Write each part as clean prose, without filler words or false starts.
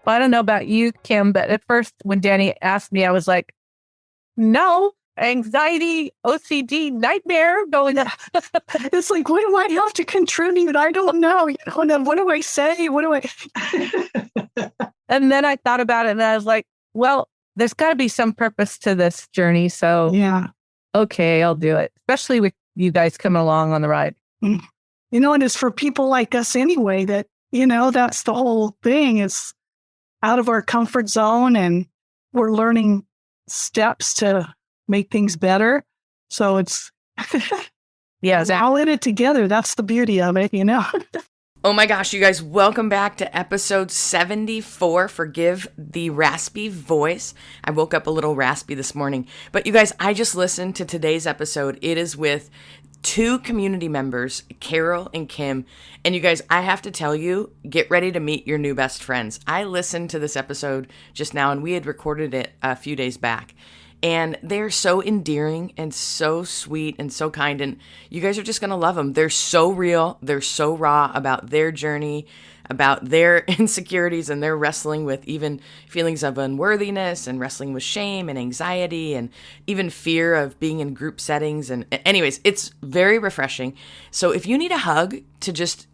I don't know about you, Kim, but at first when Dani asked me, I was like, no, anxiety, OCD, nightmare going on. It's like, what do I have to contribute? I don't know. What do I say? What do I? And then I thought about it and I was like, well, there's got to be some purpose to this journey. So, yeah, okay, I'll do it, especially with you guys coming along on the ride. And it's for people like us anyway that, that's the whole thing. It's out of our comfort zone and we're learning steps to make things better. So it's, yeah, all in it together. That's the beauty of it, Oh my gosh, you guys, welcome back to episode 74. Forgive the raspy voice. I woke up a little raspy this morning. But you guys, I just listened to today's episode. It is with two community members, Carol and Kim. And you guys, I have to tell you, get ready to meet your new best friends. I listened to this episode just now, and we had recorded it a few days back. And they're so endearing and so sweet and so kind. And you guys are just going to love them. They're so real. They're so raw about their journey, about their insecurities, and they're wrestling with even feelings of unworthiness and wrestling with shame and anxiety and even fear of being in group settings. And anyways, it's very refreshing. So if you need a hug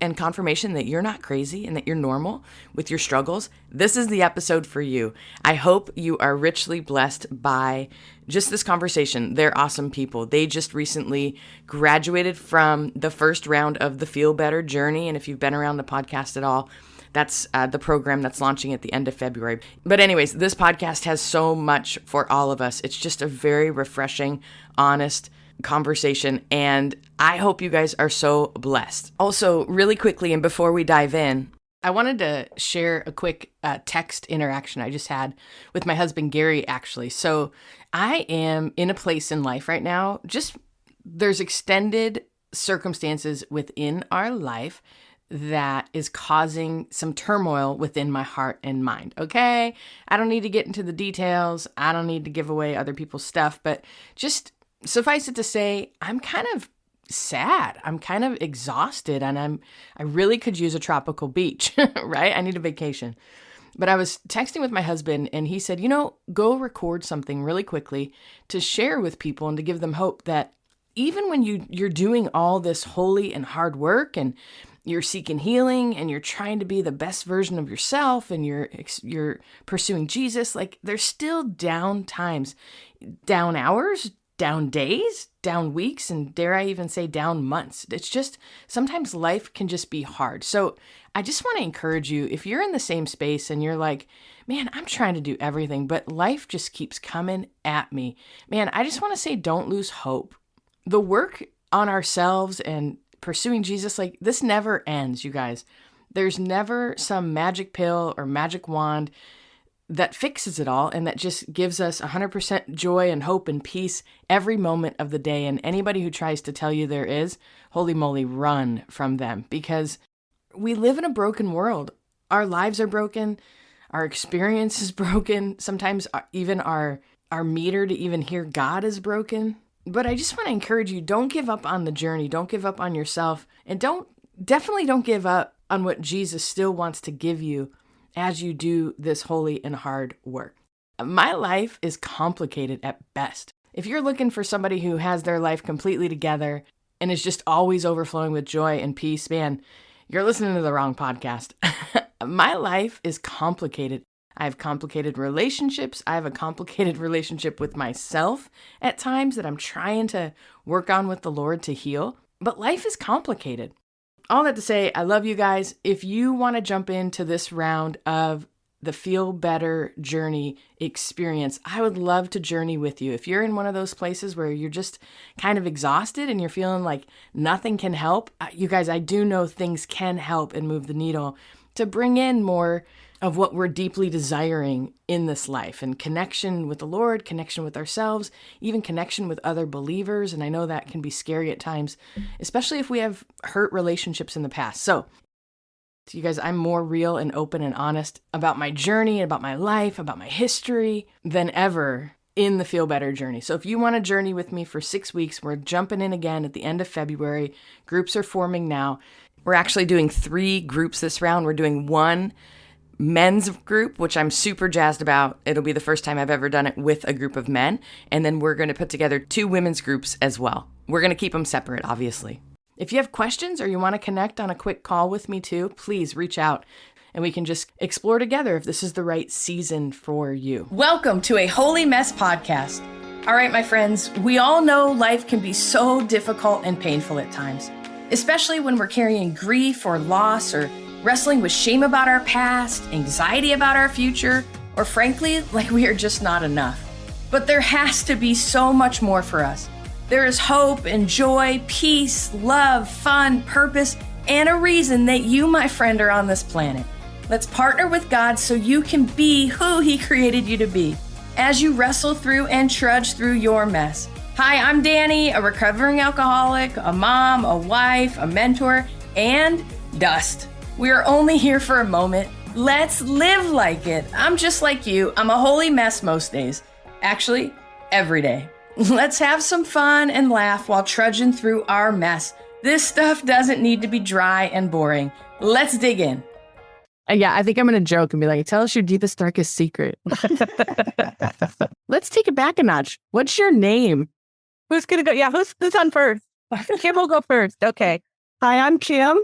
and confirmation that you're not crazy and that you're normal with your struggles, this is the episode for you. I hope you are richly blessed by just this conversation. They're awesome people. They just recently graduated from the first round of the Feel Better Journey. And if you've been around the podcast at all, that's the program that's launching at the end of February. But anyways, this podcast has so much for all of us. It's just a very refreshing, honest conversation. And I hope you guys are so blessed. Also, really quickly, and before we dive in, I wanted to share a quick text interaction I just had with my husband, Gary, actually. So I am in a place in life right now, there's extended circumstances within our life that is causing some turmoil within my heart and mind. Okay? I don't need to get into the details. I don't need to give away other people's stuff, but just suffice it to say, I'm kind of sad. I'm kind of exhausted, and I really could use a tropical beach, right? I need a vacation. But I was texting with my husband, and he said, go record something really quickly to share with people and to give them hope that even when you're doing all this holy and hard work and you're seeking healing and you're trying to be the best version of yourself and you're pursuing Jesus, like there's still down times, down hours, down days, down weeks, and dare I even say down months. It's just, sometimes life can just be hard. So I just want to encourage you, if you're in the same space and you're like, man, I'm trying to do everything, but life just keeps coming at me. Man, I just want to say, don't lose hope. The work on ourselves and pursuing Jesus, like this never ends, you guys. There's never some magic pill or magic wand that fixes it all and that just gives us 100% joy and hope and peace every moment of the day. And anybody who tries to tell you there is, holy moly, run from them, because we live in a broken world. Our lives are broken. Our experience is broken. Sometimes even our meter to even hear God is broken. But I just want to encourage you, don't give up on the journey. Don't give up on yourself. And definitely don't give up on what Jesus still wants to give you as you do this holy and hard work. My life is complicated at best. If you're looking for somebody who has their life completely together and is just always overflowing with joy and peace, man, you're listening to the wrong podcast. My life is complicated. I have complicated relationships. I have a complicated relationship with myself at times that I'm trying to work on with the Lord to heal. But life is complicated. All that to say, I love you guys. If you want to jump into this round of the Feel Better Journey experience, I would love to journey with you. If you're in one of those places where you're just kind of exhausted and you're feeling like nothing can help, you guys, I do know things can help and move the needle to bring in more of what we're deeply desiring in this life, and connection with the Lord, connection with ourselves, even connection with other believers. And I know that can be scary at times, especially if we have hurt relationships in the past. So you guys, I'm more real and open and honest about my journey, about my life, about my history than ever in the Feel Better Journey. So if you want to journey with me for 6 weeks, we're jumping in again at the end of February. Groups are forming now. We're actually doing 3 groups this round. We're doing one men's group, which I'm super jazzed about. It'll be the first time I've ever done it with a group of men. And then we're going to put together 2 women's groups as well. We're going to keep them separate, obviously. If you have questions or you want to connect on a quick call with me too, please reach out and we can just explore together if this is the right season for you. Welcome to a Holy Mess podcast. All right, my friends, we all know life can be so difficult and painful at times, especially when we're carrying grief or loss or wrestling with shame about our past, anxiety about our future, or frankly, like we are just not enough. But there has to be so much more for us. There is hope and joy, peace, love, fun, purpose, and a reason that you, my friend, are on this planet. Let's partner with God so you can be who He created you to be as you wrestle through and trudge through your mess. Hi, I'm Dani, a recovering alcoholic, a mom, a wife, a mentor, and dust. We are only here for a moment. Let's live like it. I'm just like you. I'm a holy mess most days. Actually, every day. Let's have some fun and laugh while trudging through our mess. This stuff doesn't need to be dry and boring. Let's dig in. Yeah, I think I'm going to joke and be like, tell us your deepest, darkest secret. Let's take it back a notch. What's your name? Who's going to go? Yeah, who's on first? Kim will go first. Okay. Hi, I'm Kim.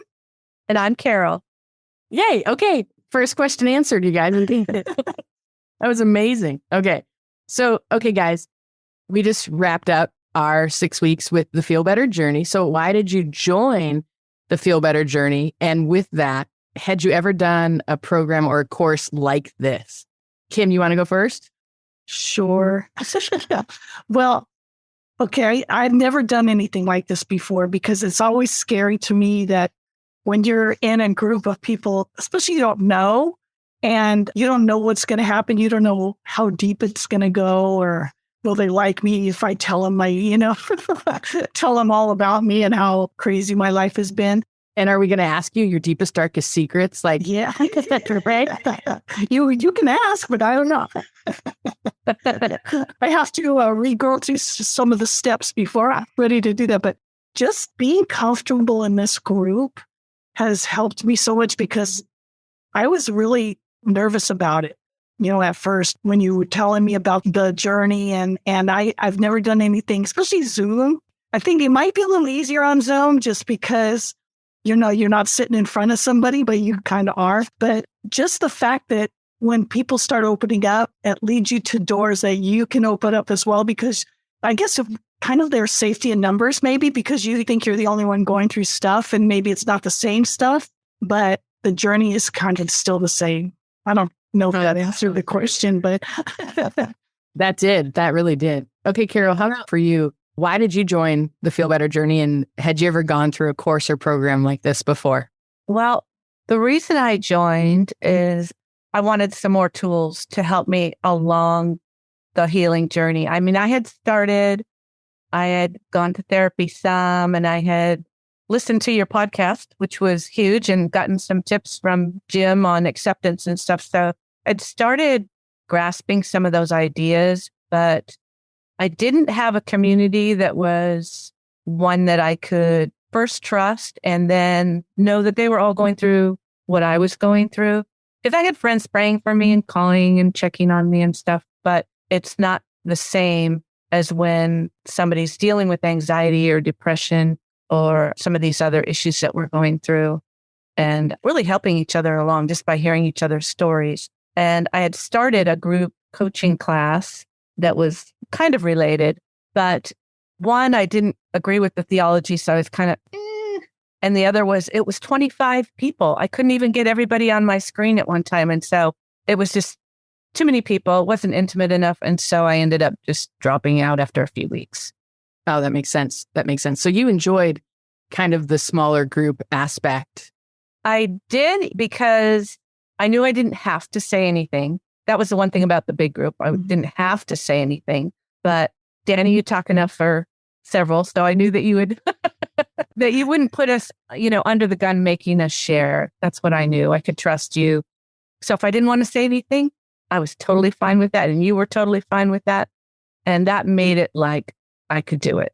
And I'm Carol. Yay. Okay. First question answered, you guys. That was amazing. Okay. So, okay, guys, we just wrapped up our 6 weeks with the Feel Better Journey. So why did you join the Feel Better Journey? And with that, had you ever done a program or a course like this? Kim, you want to go first? Sure. Well, okay, I've never done anything like this before because it's always scary to me that when you're in a group of people, especially you don't know, and you don't know what's going to happen, you don't know how deep it's going to go, or will they like me if I tell them tell them all about me and how crazy my life has been. And are we going to ask you your deepest, darkest secrets? Like, yeah, right? You can ask, but I don't know. I have to re-go through some of the steps before I'm ready to do that. But just being comfortable in this group has helped me so much because I was really nervous about it. At first when you were telling me about the journey and I've never done anything, especially Zoom. I think it might be a little easier on Zoom just because you're not sitting in front of somebody, but you kind of are. But just the fact that when people start opening up, it leads you to doors that you can open up as well, because I guess of kind of their safety in numbers, maybe because you think you're the only one going through stuff and maybe it's not the same stuff, but the journey is kind of still the same. I don't know if that answered the question, but that really did. Okay, Carol, how about for you? Why did you join the Feel Better Journey? And had you ever gone through a course or program like this before? Well, the reason I joined is I wanted some more tools to help me along the healing journey. I mean, I had gone to therapy some, and I had listened to your podcast, which was huge, and gotten some tips from Jim on acceptance and stuff. So I'd started grasping some of those ideas, but I didn't have a community that was one that I could first trust and then know that they were all going through what I was going through. Because I had friends praying for me and calling and checking on me and stuff, but it's not the same as when somebody's dealing with anxiety or depression or some of these other issues that we're going through, and really helping each other along just by hearing each other's stories. And I had started a group coaching class that was kind of related, but one, I didn't agree with the theology, so I was kind of, and the other was, it was 25 people. I couldn't even get everybody on my screen at one time. And so it was just too many people. It wasn't intimate enough. And so I ended up just dropping out after a few weeks. Oh, that makes sense. So you enjoyed kind of the smaller group aspect. I did, because I knew I didn't have to say anything. That was the one thing about the big group. I didn't have to say anything. But Dani, you talk enough for several, so I knew that you would that you wouldn't put us, under the gun making us share. That's what I knew. I could trust you. So if I didn't want to say anything, I was totally fine with that, and you were totally fine with that, and that made it like I could do it.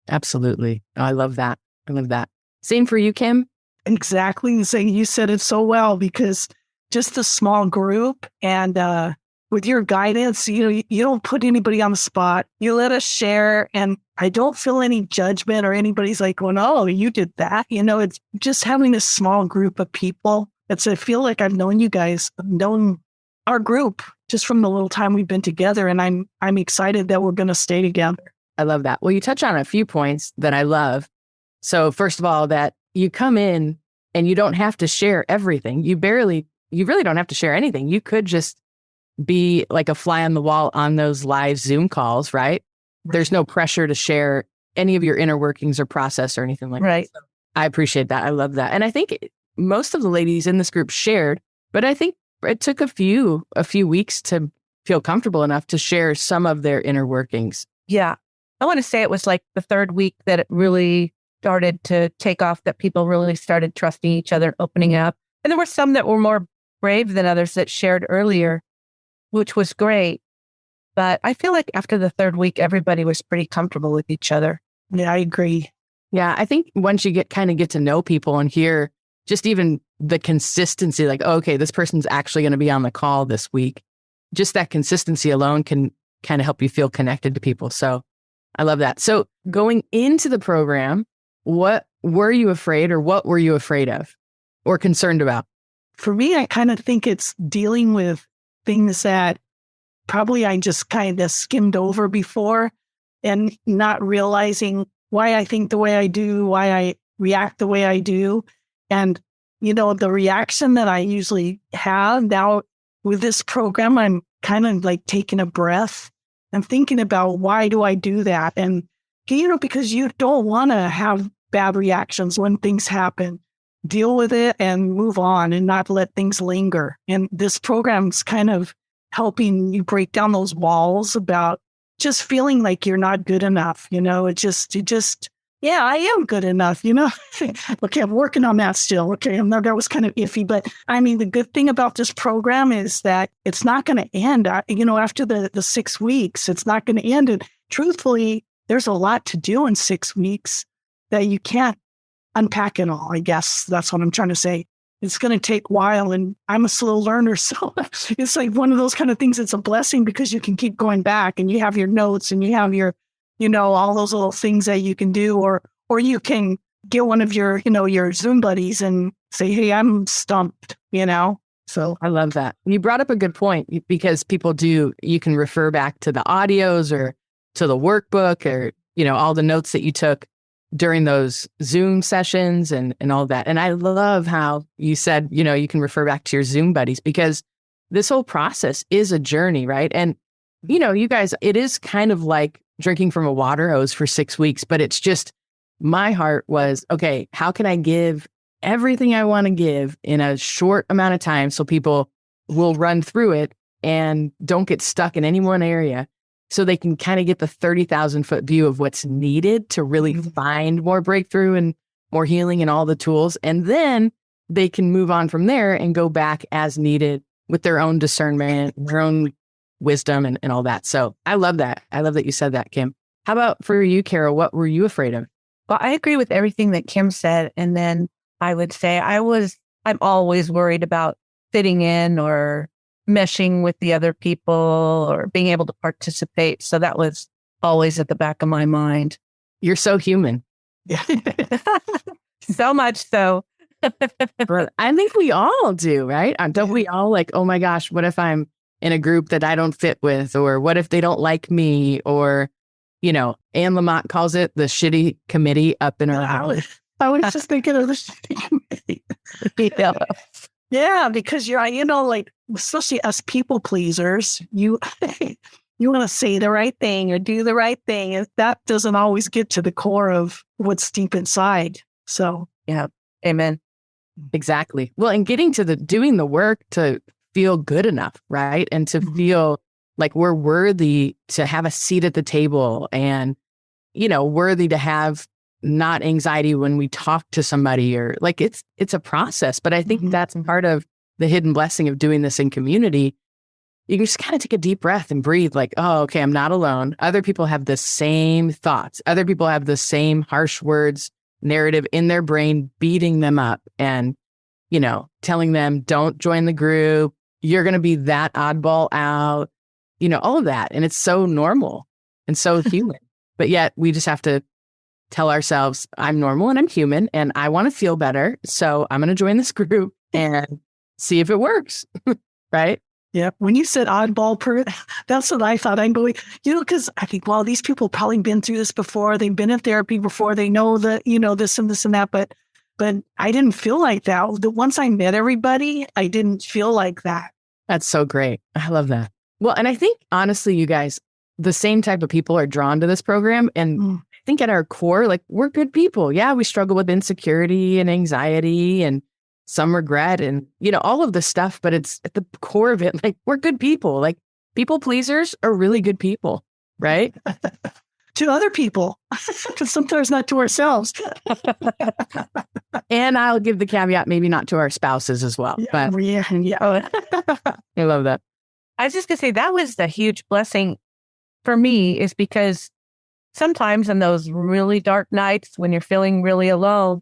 Absolutely. Oh, I love that. Same for you, Kim. Exactly. You said it so well, because just a small group. And with your guidance, you don't put anybody on the spot. You let us share. And I don't feel any judgment or anybody's like, going, oh, you did that. It's just having this small group of people. I feel like I've known you guys, I've known our group just from the little time we've been together. And I'm excited that we're going to stay together. I love that. Well, you touch on a few points that I love. So first of all, that you come in and you don't have to share everything. You really don't have to share anything. You could just be like a fly on the wall on those live Zoom calls, right? There's no pressure to share any of your inner workings or process or anything like that. So I appreciate that. I love that. And I think most of the ladies in this group shared, but I think it took a few weeks to feel comfortable enough to share some of their inner workings. Yeah. I want to say it was like the third week that it really started to take off, that people really started trusting each other, opening up. And there were some that were more brave than others that shared earlier, which was great. But I feel like after the third week, everybody was pretty comfortable with each other. Yeah, I agree. Yeah, I think once you get to know people and hear just even the consistency, like, oh, okay, this person's actually going to be on the call this week. Just that consistency alone can kind of help you feel connected to people. So I love that. So going into the program, what were you afraid of or concerned about? For me, I kind of think it's dealing with things that probably I just kind of skimmed over before and not realizing why I think the way I do, why I react the way I do. And, the reaction that I usually have now with this program, I'm kind of like taking a breath and thinking about why do I do that? And, because you don't want to have bad reactions when things happen. Deal with it and move on and not let things linger. And this program's kind of helping you break down those walls about just feeling like you're not good enough. Yeah, I am good enough, Okay, I'm working on that still. Okay, that was kind of iffy. But the good thing about this program is that it's not going to end. After the 6 weeks, it's not going to end. And truthfully, there's a lot to do in 6 weeks that you can't unpack it all, I guess. That's what I'm trying to say. It's going to take a while, and I'm a slow learner. So it's like one of those kind of things. It's a blessing because you can keep going back and you have your notes and you have your, all those little things that you can do, or you can get one of your, your Zoom buddies and say, hey, I'm stumped, So I love that. You brought up a good point because you can refer back to the audios or to the workbook or, all the notes that you took during those Zoom sessions and all that. And I love how you said, you can refer back to your Zoom buddies because this whole process is a journey, right? And, you guys, it is kind of like drinking from a water hose for 6 weeks, but it's just, my heart was, okay, how can I give everything I want to give in a short amount of time so people will run through it and don't get stuck in any one area, so they can kind of get the 30,000 foot view of what's needed to really find more breakthrough and more healing and all the tools. And then they can move on from there and go back as needed with their own discernment, their own wisdom and all that. So I love that. I love that you said that, Kim. How about for you, Carol? What were you afraid of? Well, I agree with everything that Kim said. And then I would say I'm always worried about fitting in or meshing with the other people or being able to participate. So that was always at the back of my mind. You're so human. So much so. I think we all do, right? Don't we all like, oh my gosh, what if I'm in a group that I don't fit with? Or what if they don't like me? Or, Anne Lamott calls it the shitty committee up in her house. I was just thinking of the shitty committee. Yeah, because you're, like, especially us people pleasers, you want to say the right thing or do the right thing. And that doesn't always get to the core of what's deep inside. So, yeah. Amen. Exactly. Well, and getting to doing the work to feel good enough, right? And to feel like we're worthy to have a seat at the table and, worthy to have not anxiety when we talk to somebody or like it's a process. But I think that's part of the hidden blessing of doing this in community. You can just kind of take a deep breath and breathe like, oh, okay, I'm not alone. Other people have the same thoughts. Other people have the same harsh words, narrative in their brain, beating them up. And telling them, don't join the group. You're going to be that oddball out, all of that. And it's so normal and so human. But yet we just have to tell ourselves, I'm normal and I'm human and I want to feel better. So I'm going to join this group and see if it works. Right? Yeah. When you said oddball that's what I thought. I'm going, because I think, well, these people probably been through this before. They've been in therapy before. They know that, this and this and that. But I didn't feel like that. Once I met everybody, I didn't feel like that. That's so great. I love that. Well, and I think honestly, you guys, the same type of people are drawn to this program. And I think at our core, like we're good people. Yeah, we struggle with insecurity and anxiety and some regret and, all of the stuff, but it's at the core of it. Like we're good people. Like people pleasers are really good people, right? To other people, because sometimes not to ourselves. And I'll give the caveat, maybe not to our spouses as well. Yeah, but yeah. I love that. I was just going to say that was the huge blessing for me, is because sometimes in those really dark nights when you're feeling really alone,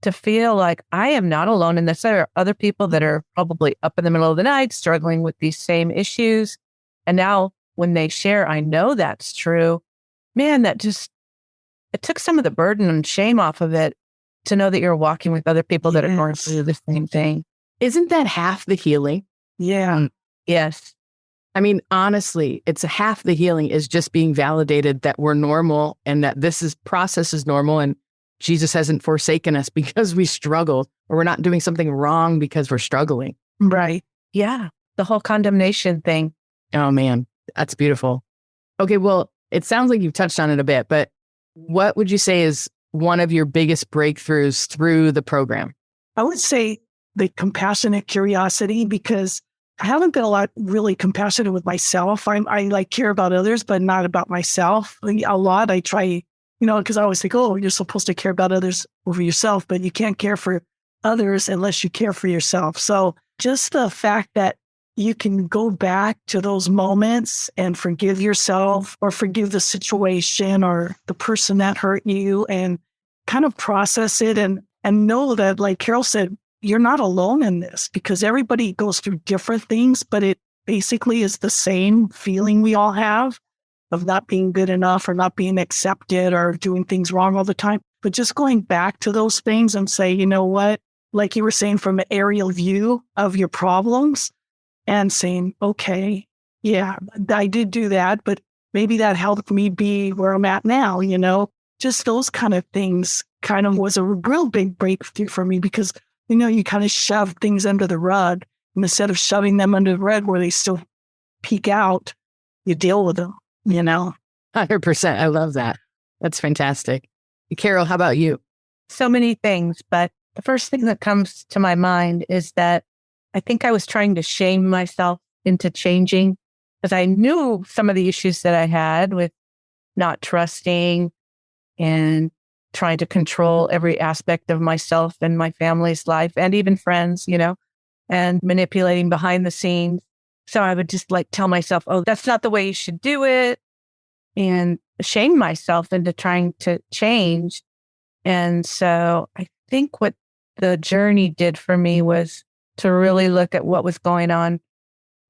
to feel like I am not alone in this. There are other people that are probably up in the middle of the night struggling with these same issues. And now when they share, I know that's true. Man, it took some of the burden and shame off of it to know that you're walking with other people that are going through the same thing. Isn't that half the healing? Yeah. Yes. I mean, honestly, it's half the healing is just being validated that we're normal and that process is normal and Jesus hasn't forsaken us because we struggle, or we're not doing something wrong because we're struggling. Right. Yeah. The whole condemnation thing. Oh man, that's beautiful. Okay. Well, it sounds like you've touched on it a bit, but what would you say is one of your biggest breakthroughs through the program? I would say the compassionate curiosity, because I haven't been really compassionate with myself. I like care about others, but not about myself. A lot I try, because I always think, oh, you're supposed to care about others over yourself, but you can't care for others unless you care for yourself. So just the fact that you can go back to those moments and forgive yourself or forgive the situation or the person that hurt you and kind of process it and know that, like Carol said, you're not alone in this, because everybody goes through different things, but it basically is the same feeling we all have of not being good enough or not being accepted or doing things wrong all the time. But just going back to those things and say, you know what, like you were saying, from an aerial view of your problems and saying, okay, yeah, I did do that, but maybe that helped me be where I'm at now, just those kind of things kind of was a real big breakthrough for me, because, you kind of shove things under the rug, and instead of shoving them under the rug where they still peek out, you deal with them. 100%. I love that. That's fantastic. Carol, how about you? So many things, but the first thing that comes to my mind is that I think I was trying to shame myself into changing, because I knew some of the issues that I had with not trusting and trying to control every aspect of myself and my family's life and even friends, and manipulating behind the scenes. So I would just tell myself, oh, that's not the way you should do it, and shame myself into trying to change. And so I think what the journey did for me was to really look at what was going on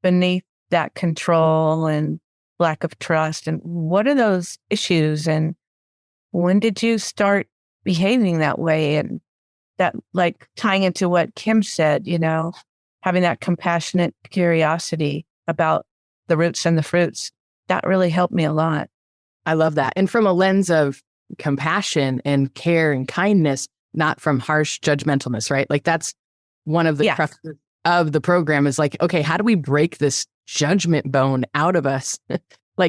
beneath that control and lack of trust. And what are those issues? And when did you start behaving that way? And that, tying into what Kim said, having that compassionate curiosity about the roots and the fruits, that really helped me a lot. I love that. And from a lens of compassion and care and kindness, not from harsh judgmentalness, right? That's one of the cruxes of the program is okay, how do we break this judgment bone out of us?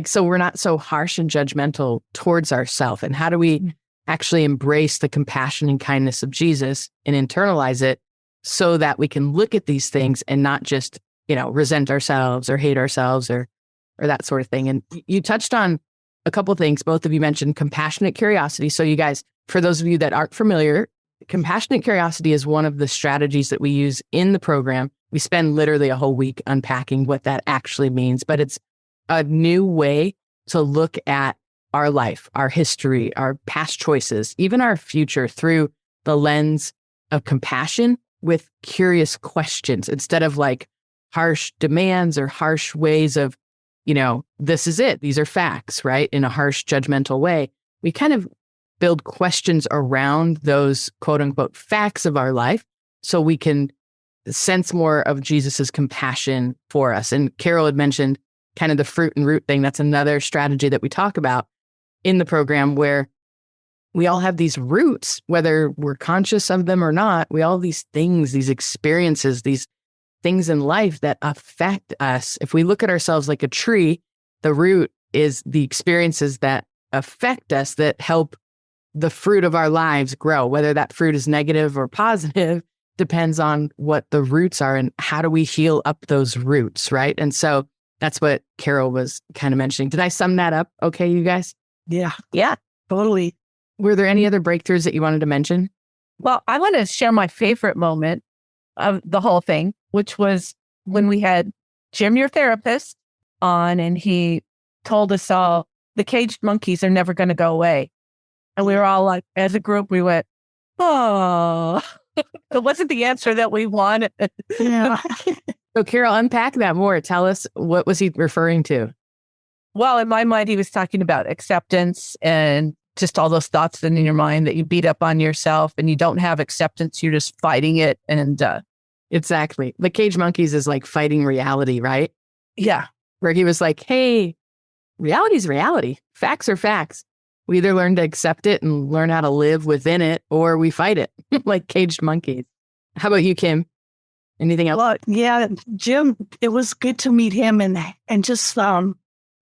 So we're not so harsh and judgmental towards ourselves. And how do we actually embrace the compassion and kindness of Jesus and internalize it so that we can look at these things and not just, resent ourselves or hate ourselves or that sort of thing. And you touched on a couple of things. Both of you mentioned compassionate curiosity. So you guys, for those of you that aren't familiar, compassionate curiosity is one of the strategies that we use in the program. We spend literally a whole week unpacking what that actually means, but it's a new way to look at our life, our history, our past choices, even our future through the lens of compassion with curious questions instead of like harsh demands or harsh ways of, this is it. These are facts, right? In a harsh, judgmental way. We kind of build questions around those quote unquote facts of our life so we can sense more of Jesus's compassion for us. And Carol had mentioned kind of the fruit and root thing. That's another strategy that we talk about in the program, where we all have these roots, whether we're conscious of them or not. We all have these things, these experiences, these things in life that affect us. If we look at ourselves like a tree, the root is the experiences that affect us, that help the fruit of our lives grow. Whether that fruit is negative or positive depends on what the roots are and how do we heal up those roots, right? And so that's what Carol was kind of mentioning. Did I sum that up okay, you guys? Yeah. Yeah. Totally. Were there any other breakthroughs that you wanted to mention? Well, I want to share my favorite moment of the whole thing, which was when we had Jim, your therapist, on, and he told us all the caged monkeys are never going to go away. And we were all like, as a group, we went, oh, it wasn't the answer that we wanted. Yeah. So Carol, unpack that more. Tell us, what was he referring to? Well, in my mind, he was talking about acceptance and just all those thoughts in your mind that you beat up on yourself and you don't have acceptance. You're just fighting it. And exactly. The cage monkeys is like fighting reality, right? Yeah. Where he was like, hey, reality is reality. Facts are facts. We either learn to accept it and learn how to live within it, or we fight it like caged monkeys. How about you, Kim? Anything else? Well, yeah, Jim, it was good to meet him. And just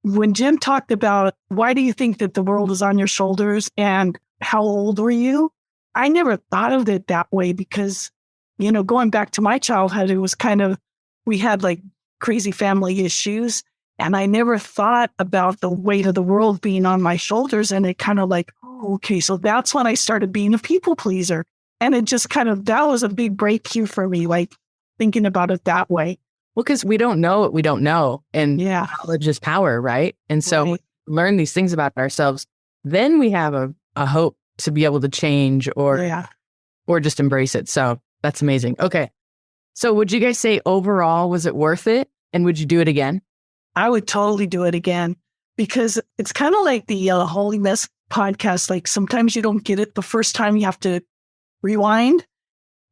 when Jim talked about, why do you think that the world is on your shoulders and how old were you? I never thought of it that way because, going back to my childhood, it was kind of, we had like crazy family issues. And I never thought about the weight of the world being on my shoulders. And it kind of like, oh, okay, so that's when I started being a people pleaser. And it just kind of, that was a big breakthrough for me, like thinking about it that way. Well, because we don't know what we don't know. And knowledge is power, right? And so we learn these things about ourselves. Then we have a hope to be able to change or just embrace it. So that's amazing. Okay. So would you guys say overall, was it worth it? And would you do it again? I would totally do it again because it's kind of like the Holy Mess podcast. Like sometimes you don't get it the first time, you have to rewind.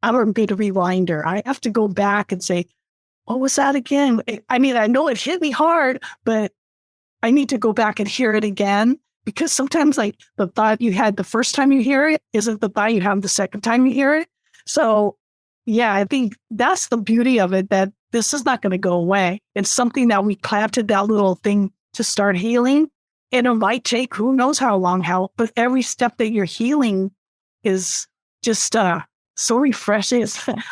I'm a good rewinder. I have to go back and say, what was that again? I mean, I know it hit me hard, but I need to go back and hear it again because sometimes like the thought you had the first time you hear it isn't the thought you have the second time you hear it. So yeah, I think that's the beauty of it, that this is not going to go away. It's something that we planted that little thing to start healing. And it might take who knows how long, but every step that you're healing is just so refreshing.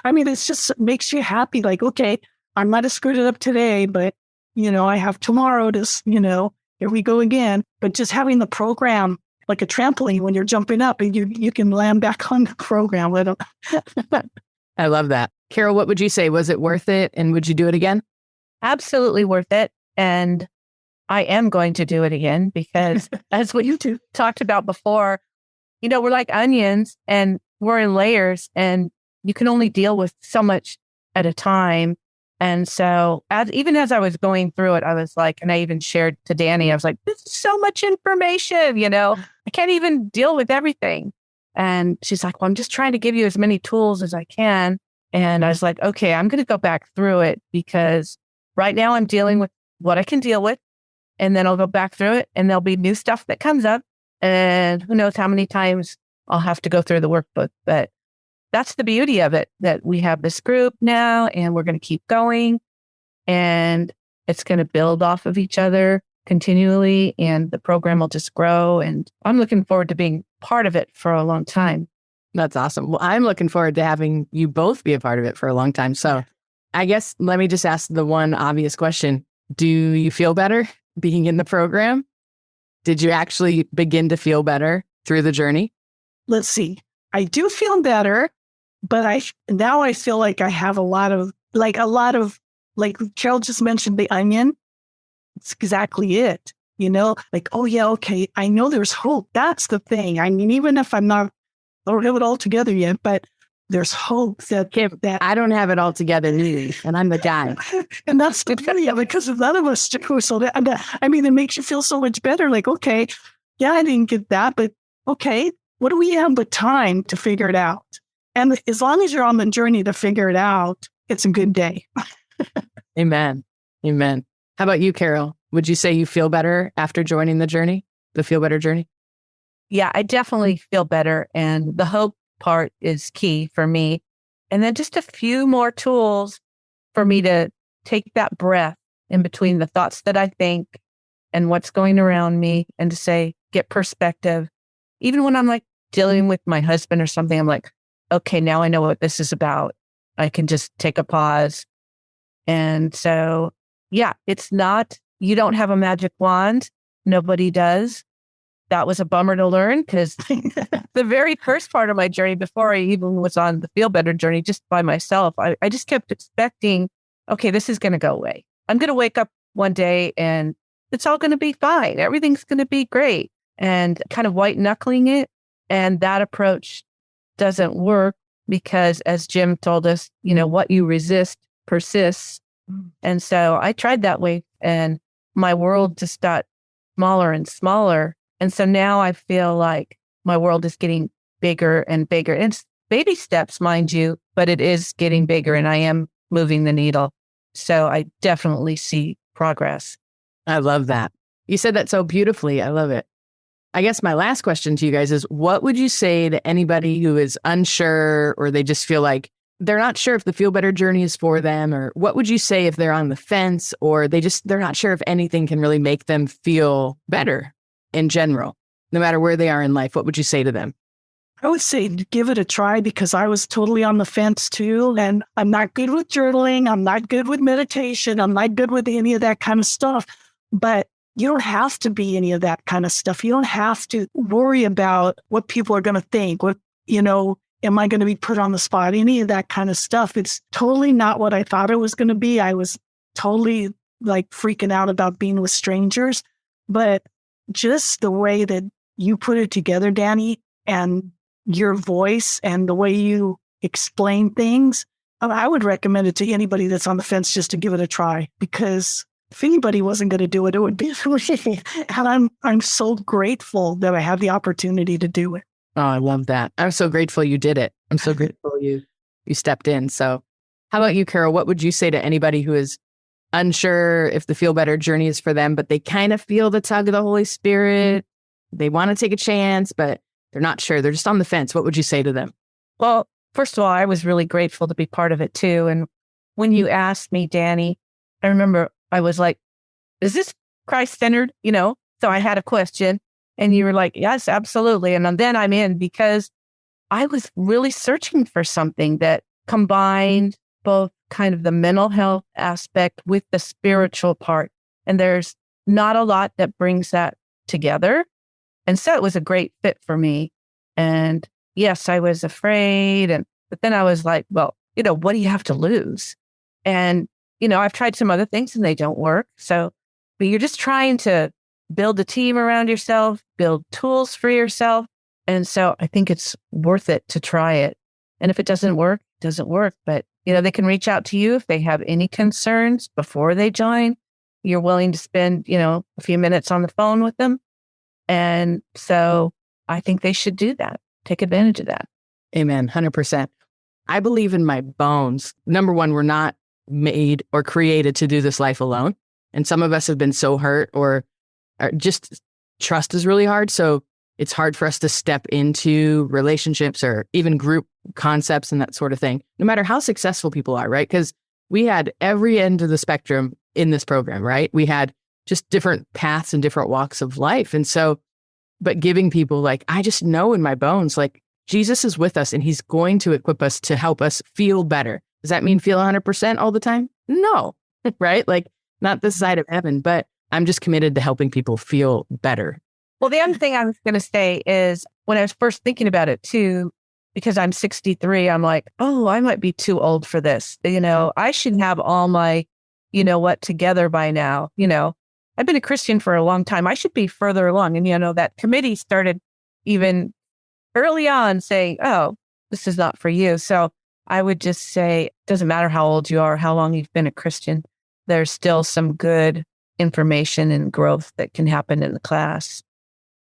I mean, it's just makes you happy. Like, okay, I might have screwed it up today, but, I have tomorrow to, here we go again. But just having the program like a trampoline when you're jumping up and you can land back on the program with them. I love that. Carol, what would you say? Was it worth it? And would you do it again? Absolutely worth it. And I am going to do it again because as we talked about before, we're like onions and we're in layers and you can only deal with so much at a time. And so even as I was going through it, I was like, and I even shared to Dani, I was like, this is so much information, I can't even deal with everything. And she's like, well, I'm just trying to give you as many tools as I can. And I was like, okay, I'm going to go back through it because right now I'm dealing with what I can deal with. And then I'll go back through it and there'll be new stuff that comes up. And who knows how many times I'll have to go through the workbook. But that's the beauty of it, that we have this group now and we're going to keep going and it's going to build off of each other continually and the program will just grow. And I'm looking forward to being part of it for a long time. That's awesome. Well, I'm looking forward to having you both be a part of it for a long time. So I guess let me just ask the one obvious question. Do you feel better being in the program? Did you actually begin to feel better through the journey? Let's see. I do feel better, but now I feel like I have a lot of, like Carol just mentioned the onion. It's exactly it. Like, oh yeah, okay. I know there's hope. That's the thing. I mean, even if I don't have it all together yet, but there's hope that Kim, I don't have it all together neither, and I'm the guy. and that's the beauty of it, because none of us do. So I mean, it makes you feel so much better. Like, okay, yeah, I didn't get that, but okay, what do we have but time to figure it out? And as long as you're on the journey to figure it out, it's a good day. Amen. Amen. How about you, Carol? Would you say you feel better after joining the journey, the Feel Better journey? Yeah, I definitely feel better. And the hope part is key for me. And then just a few more tools for me to take that breath in between the thoughts that I think and what's going around me, and to say, get perspective. Even when I'm like dealing with my husband or something, I'm like, okay, now I know what this is about. I can just take a pause. And so, yeah, it's not, you don't have a magic wand. Nobody does. That was a bummer to learn, because the very first part of my journey, before I even was on the Feel Better journey, just by myself, I just kept expecting, okay, this is going to go away. I'm going to wake up one day and it's all going to be fine. Everything's going to be great. And kind of white knuckling it. And that approach doesn't work, because as Jim told us, what you resist persists. And so I tried that way, and my world just got smaller and smaller. And so now I feel like my world is getting bigger and bigger. And it's baby steps, mind you, but it is getting bigger, and I am moving the needle. So I definitely see progress. I love that. You said that so beautifully. I love it. I guess my last question to you guys is, what would you say to anybody who is unsure, or they just feel like they're not sure if the Feel Better journey is for them? Or what would you say if they're on the fence, or they're not sure if anything can really make them feel better in general, no matter where they are in life? What would you say to them? I would say give it a try, because I was totally on the fence too. And I'm not good with journaling. I'm not good with meditation. I'm not good with any of that kind of stuff. But you don't have to be any of that kind of stuff. You don't have to worry about what people are going to think. Am I going to be put on the spot? Any of that kind of stuff. It's totally not what I thought it was going to be. I was totally like freaking out about being with strangers. But just the way that you put it together, Dani, and your voice and the way you explain things, I would recommend it to anybody that's on the fence, just to give it a try, because if anybody wasn't going to do it, it would be me. And I'm so grateful that I have the opportunity to do it. Oh, I love that. I'm so grateful you did it. I'm so grateful you stepped in. So how about you, Carol? What would you say to anybody who is unsure if the Feel Better journey is for them, but they kind of feel the tug of the Holy Spirit? They want to take a chance, but they're not sure. They're just on the fence. What would you say to them? Well, first of all, I was really grateful to be part of it too. And when you asked me, Dani, I remember I was like, is this Christ-centered? So I had a question, and you were like, yes, absolutely. And then I'm in, because I was really searching for something that combined both kind of the mental health aspect with the spiritual part. And there's not a lot that brings that together. And so it was a great fit for me. And yes, I was afraid. But then I was like, well, what do you have to lose? And, I've tried some other things and they don't work. But you're just trying to build a team around yourself, build tools for yourself. And so I think it's worth it to try it. And if it doesn't work, it doesn't work. But, they can reach out to you if they have any concerns before they join. You're willing to spend, a few minutes on the phone with them. And so I think they should do that. Take advantage of that. Amen. 100%. I believe in my bones. Number one, we're not made or created to do this life alone. And some of us have been so hurt, or just trust is really hard. So it's hard for us to step into relationships or even group concepts and that sort of thing, no matter how successful people are, right? Because we had every end of the spectrum in this program, right? We had just different paths and different walks of life. And so, but giving people like, I just know in my bones, like Jesus is with us and he's going to equip us to help us feel better. Does that mean feel 100% all the time? No, right? Like not this side of heaven, but I'm just committed to helping people feel better. Well, the other thing I was going to say is when I was first thinking about it too, because I'm 63, I'm like, oh, I might be too old for this. I should have all my, together by now. I've been a Christian for a long time. I should be further along. And, that committee started even early on saying, oh, this is not for you. So I would just say, it doesn't matter how old you are, how long you've been a Christian, there's still some good information and growth that can happen in the class.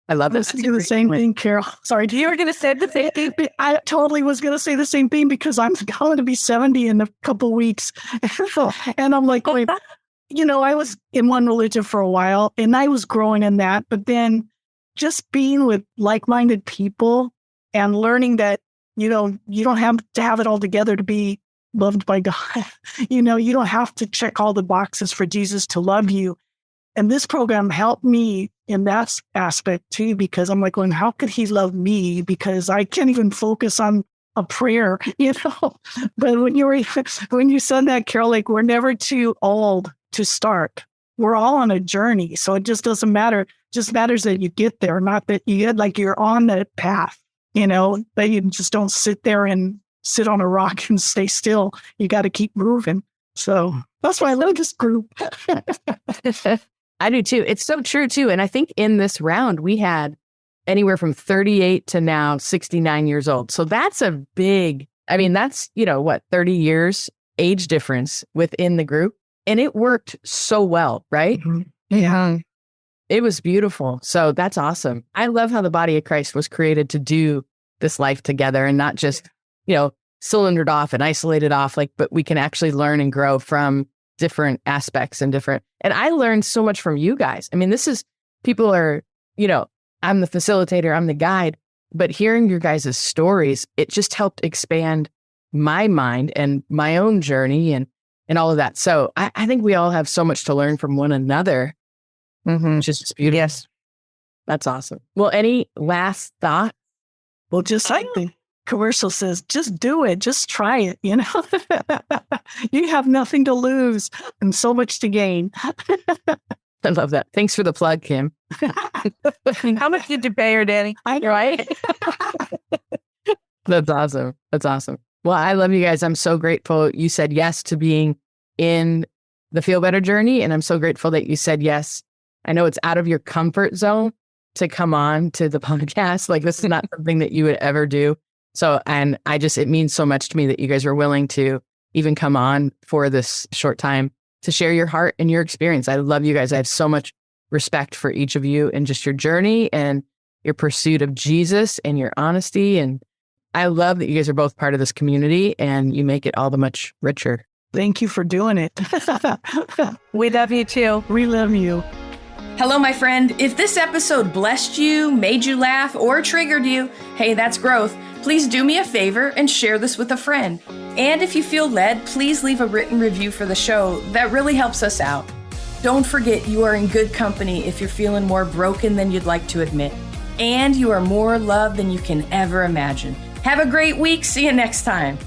I love I this. was the same thing, Carol. Sorry, You were going to say the same thing. I totally was going to say the same thing because I'm going to be 70 in a couple weeks. And I'm like, wait, I was in one religion for a while and I was growing in that. But then just being with like-minded people and learning that, you don't have to have it all together to be loved by God. You don't have to check all the boxes for Jesus to love you. And this program helped me in that aspect too, because I'm like, well, how could he love me? Because I can't even focus on a prayer, But when you said that, Carol, like, we're never too old to start. We're all on a journey. So it just doesn't matter. It just matters that you get there, not that you get like you're on the path, that you just don't sit there and sit on a rock and stay still. You got to keep moving. So that's why I love this group. I do too. It's so true too. And I think in this round, we had anywhere from 38 to now 69 years old. So that's a big, that's, 30 years age difference within the group. And it worked so well, right? Mm-hmm. Yeah. It was beautiful. So that's awesome. I love how the body of Christ was created to do this life together and not just, cylindered off and isolated off, but we can actually learn and grow from different aspects and I learned so much from you guys. People are, I'm the facilitator, I'm the guide, but hearing your guys' stories, it just helped expand my mind and my own journey and all of that. So I think we all have so much to learn from one another, which is just beautiful. Yes. That's awesome. Well, any last thoughts? Well, just like the commercial says, just do it. Just try it. You have nothing to lose and so much to gain. I love that. Thanks for the plug, Kim. How much did you pay her, Dani? I know. Right? That's awesome. That's awesome. Well, I love you guys. I'm so grateful you said yes to being in the Feel Better journey. And I'm so grateful that you said yes. I know it's out of your comfort zone to come on to the podcast. This is not something that you would ever do. So, and it means so much to me that you guys were willing to even come on for this short time to share your heart and your experience. I love you guys. I have so much respect for each of you and just your journey and your pursuit of Jesus and your honesty. And I love that you guys are both part of this community and you make it all the much richer. Thank you for doing it. We love you too. We love you. Hello, my friend. If this episode blessed you, made you laugh, or triggered you, hey, that's growth. Please do me a favor and share this with a friend. And if you feel led, please leave a written review for the show. That really helps us out. Don't forget you are in good company if you're feeling more broken than you'd like to admit. And you are more loved than you can ever imagine. Have a great week. See you next time.